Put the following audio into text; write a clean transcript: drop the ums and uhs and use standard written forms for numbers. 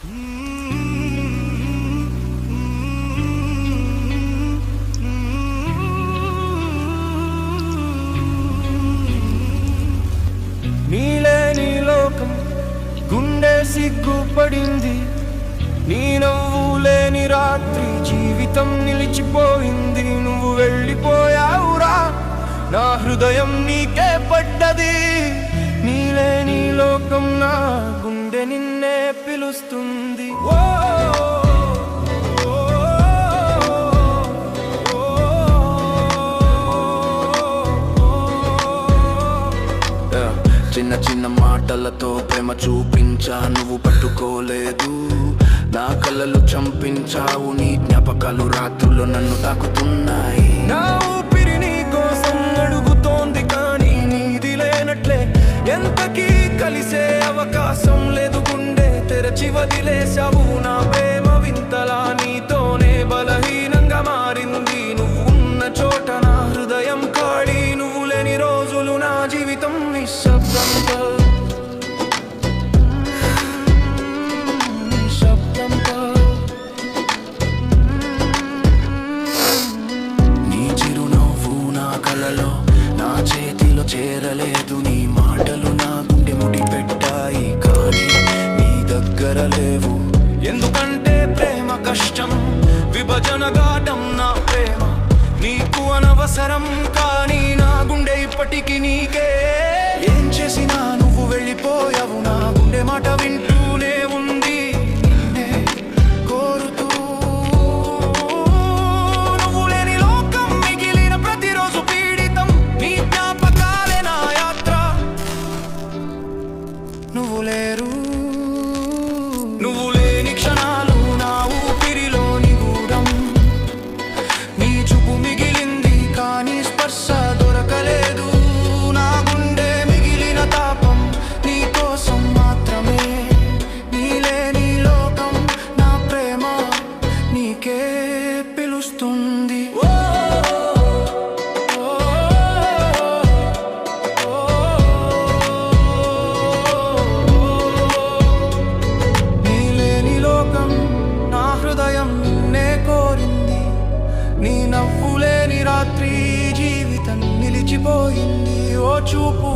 నీలేని లోకం గుండె సిగ్గుపడింది, నీ నవ్వు లేని రాత్రి జీవితం నిలిచిపోయింది. నువ్వు వెళ్ళిపోయావురా, నా హృదయం నీకే పడ్డది. నీలేని లోకం నా గుండె నిన్నే పిలుస్తుంది. చిన్న చిన్న మాటలతో ప్రేమ చూపించా, నువ్వు పట్టుకోలేదు. నా కళ్ళలు చంపించావు, నీ జ్ఞాపకాలు రాత్రుల్లో నన్ను తాకుతున్నాయి. నా ఊపిరి నీ కోసం అడుగుతోంది, కానీ నీది లేనట్లే. ఎంతకీ కలిసే అవకాశం లేదు, గుండె తెరచి వదిలేశావు. నా ప్రేమ వింతలా నీతోనే బలహీనంగా మారింది. నువ్వు ఉన్న చోట నా హృదయం కాడి, నువ్వు లేని రోజులు నా జీవితం నిశ్శబ్దంగా. నీ చిరునవ్వు నా కలలో, నా చేతిలో చేరలేదు. నీ మాటలు నా గుండె ముడి పెట్టాయి, కానీ నీ దగ్గర లేవు. ఎందుకంటే ప్రేమ కష్టం, విభజన గాఢం. నా ప్రేమ నీకు అనవసరం, కానీ నా గుండె ఇప్పటికీ నీకే. ఏం చేసినా నువ్వు వెళ్ళిపోయావు, నా గుండె మాట వింటూనే ఉంది, నిన్నే కోరుతూ. నువ్వు లేని లోకం మిగిలిన ప్రతిరోజు పీడితం, నీ జ్ఞాపకాలే నా యాత్ర. నువ్వు లేరు, నువ్వు లేని క్షణాలు నా ఊపిరిలోని గూఢం. నీ చూపు మిగిలింది, కానీ స్పర్శ దొరకలేదు. నా గుండె మిగిలిన తాపం నీ కోసం మాత్రమే. నీ లేని లోకం నా ప్రేమ నీకే పిలుస్తుంది. నీ లేని లోకం నా హృదయం నిన్నే కోరింది. నీ నవ్వు లేని రాత్రి జీవితం నిలిచిపోయింది. ఓ చూపు